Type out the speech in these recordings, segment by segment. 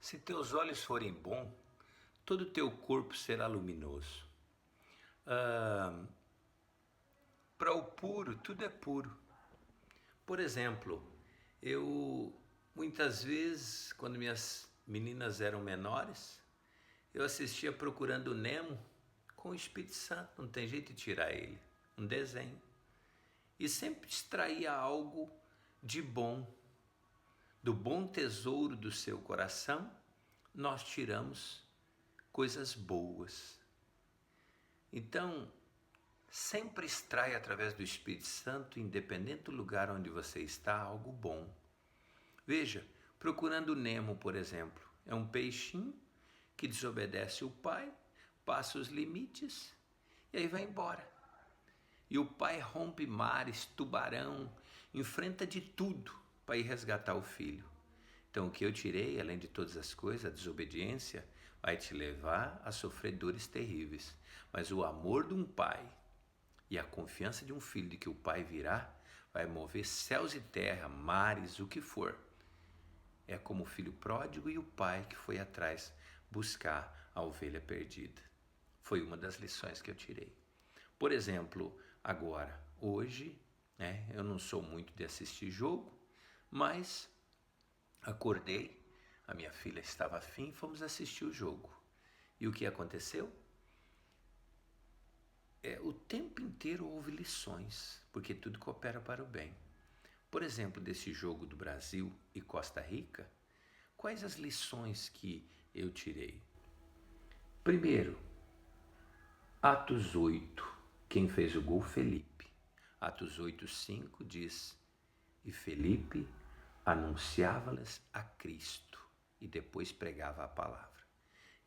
Se teus olhos forem bons, todo o teu corpo será luminoso. Para o puro, tudo é puro. Por exemplo, eu muitas vezes, quando minhas meninas eram menores, eu assistia Procurando Nemo com o Espírito Santo, não tem jeito de tirar ele, um desenho. E sempre extraía algo de bom. Do bom tesouro do seu coração, nós tiramos coisas boas. Então, sempre extrai através do Espírito Santo, independente do lugar onde você está, algo bom. Veja, Procurando Nemo, por exemplo, é um peixinho que desobedece o pai, passa os limites e aí vai embora. E o pai rompe mares, tubarão, enfrenta de tudo para ir resgatar o filho. Então, o que eu tirei, além de todas as coisas, a desobediência, vai te levar a sofrer dores terríveis. Mas o amor de um pai e a confiança de um filho de que o pai virá, vai mover céus e terra, mares, o que for. É como o filho pródigo e o pai que foi atrás buscar a ovelha perdida. Foi uma das lições que eu tirei. Por exemplo, agora, hoje, eu não sou muito de assistir jogo, mas acordei, a minha filha estava afim, fomos assistir o jogo. E o que aconteceu? O tempo inteiro houve lições, porque tudo coopera para o bem. Por exemplo, desse jogo do Brasil e Costa Rica, quais as lições que eu tirei? Primeiro, Atos 8, quem fez o gol? Felipe. Atos 8:5 diz: E Felipe anunciava-lhes a Cristo e depois pregava a palavra.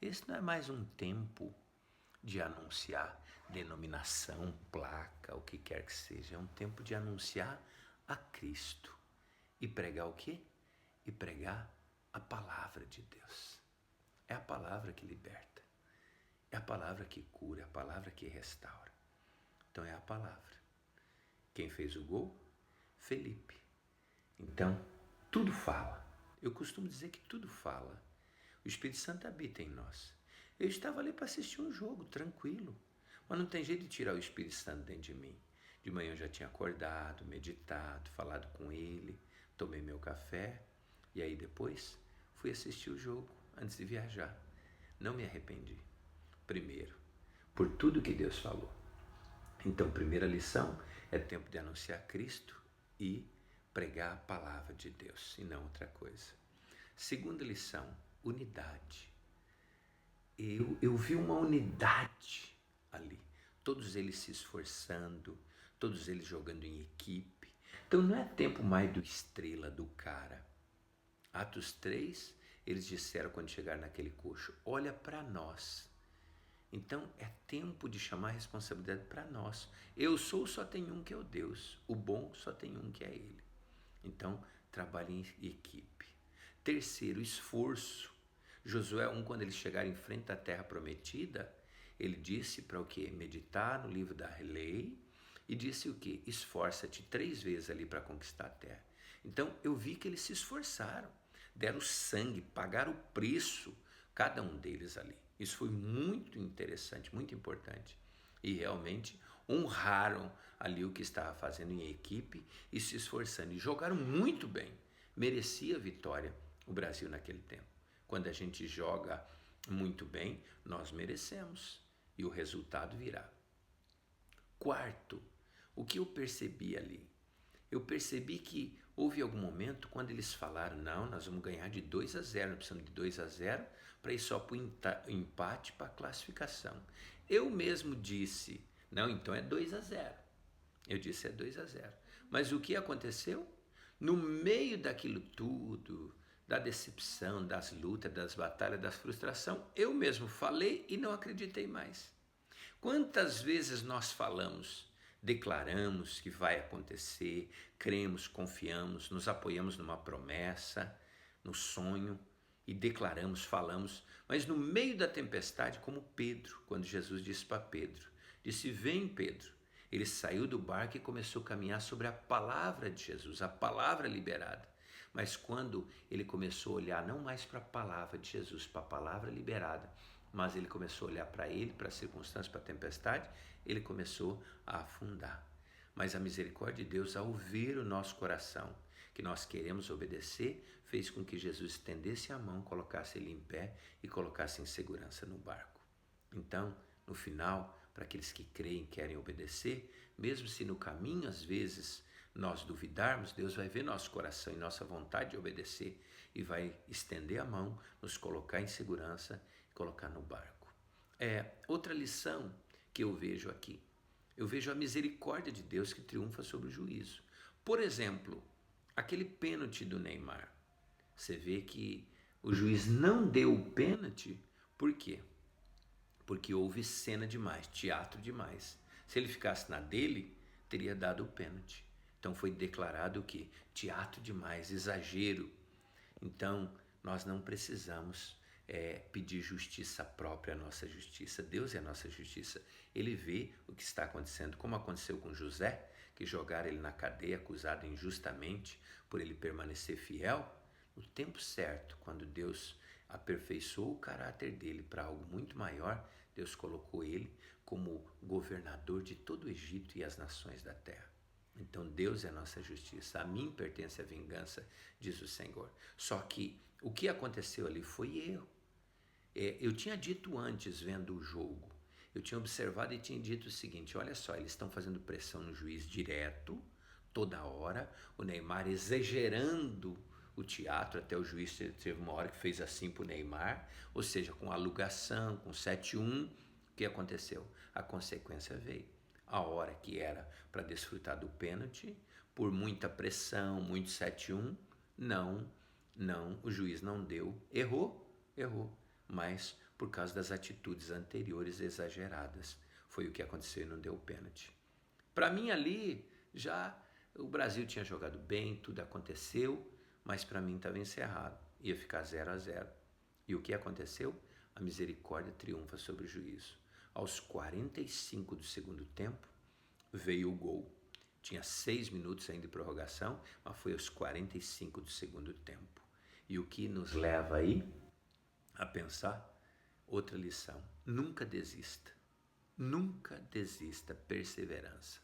Esse não é mais um tempo de anunciar denominação, placa, o que quer que seja. É um tempo de anunciar a Cristo. E pregar o quê? E pregar a palavra de Deus. É a palavra que liberta. É a palavra que cura, é a palavra que restaura. Então é a palavra. Quem fez o gol? Felipe. Então, tudo fala. Eu costumo dizer que tudo fala. O Espírito Santo habita em nós. Eu estava ali para assistir um jogo, tranquilo. Mas não tem jeito de tirar o Espírito Santo dentro de mim. De manhã eu já tinha acordado, meditado, falado com ele, tomei meu café e aí depois fui assistir o jogo antes de viajar. Não me arrependi. Primeiro, por tudo que Deus falou. Então, primeira lição é tempo de anunciar Cristo e pregar a palavra de Deus e não outra coisa. Segunda lição, unidade. Eu vi uma unidade ali, todos eles se esforçando, todos eles jogando em equipe. Então não é tempo mais do estrela, do cara. Atos 3, eles disseram quando chegaram naquele coxo, olha para nós. Então é tempo de chamar a responsabilidade para nós. Eu sou, só tem um que é o Deus. O bom só tem um que é Ele. Então trabalhe em equipe. Terceiro, esforço. Josué 1, quando eles chegaram em frente à terra prometida, ele disse para o quê? Meditar no livro da lei e disse o quê? Esforça-te 3 vezes ali para conquistar a terra. Então eu vi que eles se esforçaram, deram sangue, pagaram o preço, cada um deles ali. Isso foi muito interessante, muito importante. E realmente honraram ali o que estava fazendo em equipe e se esforçando. E jogaram muito bem. Merecia vitória o Brasil naquele tempo. Quando a gente joga muito bem, nós merecemos. E o resultado virá. Quarto, o que eu percebi ali? Eu percebi que houve algum momento quando eles falaram, não, nós vamos ganhar de 2-0, nós precisamos de 2-0 para ir só para o empate, para a classificação. Eu mesmo disse, não, então é 2-0. Eu disse é 2-0. Mas o que aconteceu? No meio daquilo tudo, da decepção, das lutas, das batalhas, da frustração, eu mesmo falei e não acreditei mais. Quantas vezes nós falamos, declaramos que vai acontecer, cremos, confiamos, nos apoiamos numa promessa, no sonho e declaramos, falamos, mas no meio da tempestade, como Pedro, quando Jesus disse para Pedro, disse, vem Pedro. Ele saiu do barco e começou a caminhar sobre a palavra de Jesus, a palavra liberada. Mas quando ele começou a olhar não mais para a palavra de Jesus, para a palavra liberada, mas ele começou a olhar para ele, para as circunstâncias, para a tempestade, ele começou a afundar. Mas a misericórdia de Deus, ao ver o nosso coração, que nós queremos obedecer, fez com que Jesus estendesse a mão, colocasse ele em pé e colocasse em segurança no barco. Então, no final, para aqueles que creem e querem obedecer, mesmo se no caminho às vezes nós duvidarmos, Deus vai ver nosso coração e nossa vontade de obedecer e vai estender a mão, nos colocar em segurança e colocar no barco. Outra lição que eu vejo aqui. Eu vejo a misericórdia de Deus que triunfa sobre o juízo. Por exemplo, aquele pênalti do Neymar. Você vê que o juiz não deu o pênalti, por quê? Porque houve cena demais, teatro demais. Se ele ficasse na dele, teria dado o pênalti. Então foi declarado o quê? Teatro demais, exagero. Então nós não precisamos pedir justiça própria, a nossa justiça. Deus é a nossa justiça. Ele vê o que está acontecendo, como aconteceu com José, que jogaram ele na cadeia, acusado injustamente por ele permanecer fiel. No tempo certo, quando Deus aperfeiçoou o caráter dele para algo muito maior, Deus colocou ele como governador de todo o Egito e as nações da terra. Então Deus é a nossa justiça, a mim pertence a vingança, diz o Senhor. Só que o que aconteceu ali foi erro. Eu tinha dito antes, vendo o jogo, eu tinha observado e tinha dito o seguinte: olha só, eles estão fazendo pressão no juiz direto, toda hora, o Neymar exagerando o teatro, até o juiz teve uma hora que fez assim para o Neymar, ou seja, com alugação, com 7-1, o que aconteceu? A consequência veio. A hora que era para desfrutar do pênalti, por muita pressão, muito 7-1, não, o juiz não deu, errou, mas por causa das atitudes anteriores exageradas, foi o que aconteceu e não deu o pênalti. Para mim ali, já o Brasil tinha jogado bem, tudo aconteceu, mas para mim estava encerrado, ia ficar 0-0. E o que aconteceu? A misericórdia triunfa sobre o juízo. Aos 45 do segundo tempo, veio o gol. Tinha 6 minutos ainda de prorrogação, mas foi aos 45 do segundo tempo. E o que nos leva aí a pensar? Outra lição: nunca desista, perseverança.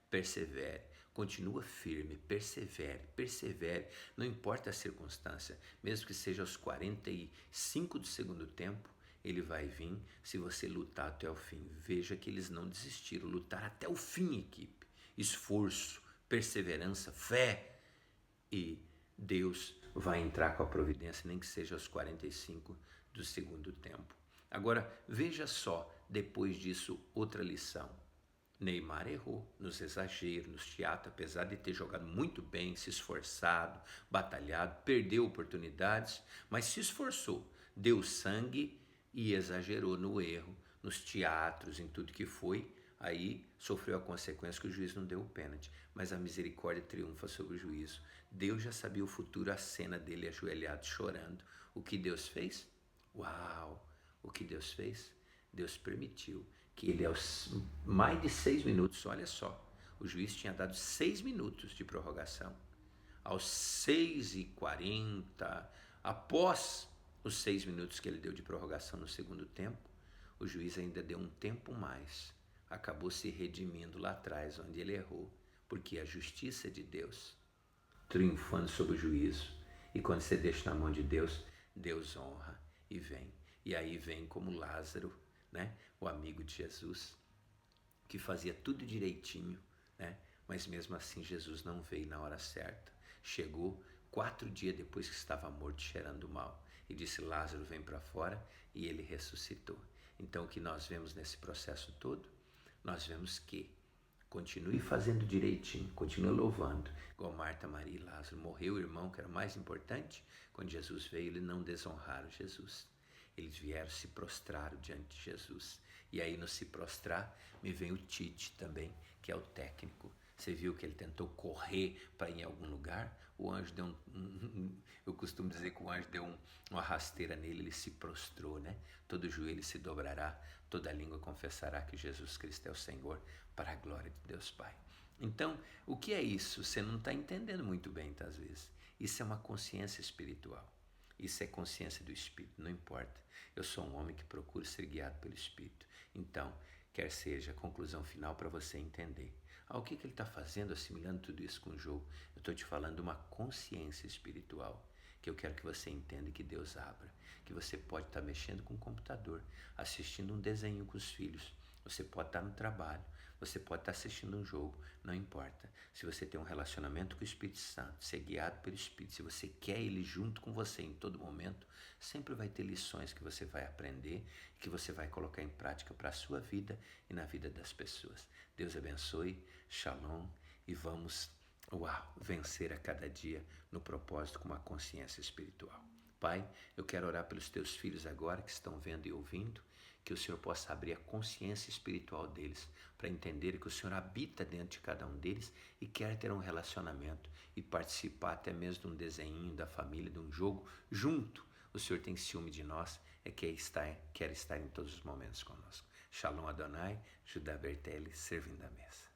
Persevere, continua firme, persevere, não importa a circunstância, mesmo que seja aos 45 do segundo tempo, ele vai vir se você lutar até o fim. Veja que eles não desistiram, lutar até o fim, equipe. Esforço, perseverança, fé, e Deus vai entrar com a providência, nem que seja aos 45 do segundo tempo. Agora, veja só, depois disso, outra lição. Neymar errou nos exageros, nos teatros, apesar de ter jogado muito bem, se esforçado, batalhado, perdeu oportunidades, mas se esforçou, deu sangue e exagerou no erro, nos teatros, em tudo que foi. Aí sofreu a consequência que o juiz não deu o pênalti, mas a misericórdia triunfa sobre o juízo. Deus já sabia o futuro, a cena dele ajoelhado chorando. O que Deus fez? Uau! O que Deus fez? Deus permitiu que ele, aos mais de 6 minutos, olha só, o juiz tinha dado 6 minutos de prorrogação. Aos 6h40, após os 6 minutos que ele deu de prorrogação no segundo tempo, o juiz ainda deu um tempo mais. Acabou se redimindo lá atrás, onde ele errou, porque a justiça de Deus triunfando sobre o juízo. E quando você deixa na mão de Deus, Deus honra e vem. E aí vem como Lázaro, né? O amigo de Jesus, que fazia tudo direitinho, né? Mas mesmo assim Jesus não veio na hora certa. Chegou 4 dias depois que estava morto, cheirando mal, e disse: Lázaro, vem para fora, e ele ressuscitou. Então o que nós vemos nesse processo todo? Nós vemos que continue fazendo direitinho, continue louvando, igual Marta, Maria e Lázaro. Morreu o irmão, que era o mais importante. Quando Jesus veio, eles não desonraram Jesus. Eles vieram, se prostraram diante de Jesus. E aí, no se prostrar, me vem o Tite também, que é o técnico. Você viu que ele tentou correr para ir em algum lugar? O anjo deu eu costumo dizer que o anjo deu uma rasteira nele, ele se prostrou, né? Todo joelho se dobrará, toda língua confessará que Jesus Cristo é o Senhor, para a glória de Deus Pai. Então, o que é isso? Você não está entendendo muito bem, tá, às vezes. Isso é uma consciência espiritual. Isso é consciência do Espírito, não importa. Eu sou um homem que procura ser guiado pelo Espírito. Então, quer seja a conclusão final para você entender. O que ele está fazendo, assimilando tudo isso com o jogo? Eu estou te falando de uma consciência espiritual que eu quero que você entenda e que Deus abra. Que você pode estar mexendo com o computador, assistindo um desenho com os filhos. Você pode estar no trabalho, você pode estar assistindo um jogo, não importa. Se você tem um relacionamento com o Espírito Santo, ser guiado pelo Espírito, se você quer Ele junto com você em todo momento, sempre vai ter lições que você vai aprender, que você vai colocar em prática para a sua vida e na vida das pessoas. Deus abençoe, shalom, e vamos, vencer a cada dia no propósito com uma consciência espiritual. Pai, eu quero orar pelos teus filhos agora que estão vendo e ouvindo, que o Senhor possa abrir a consciência espiritual deles para entender que o Senhor habita dentro de cada um deles e quer ter um relacionamento e participar até mesmo de um desenho da família, de um jogo junto. O Senhor tem ciúme de nós, quer estar em todos os momentos conosco. Shalom Adonai, Judá Bertelli, servindo a mesa.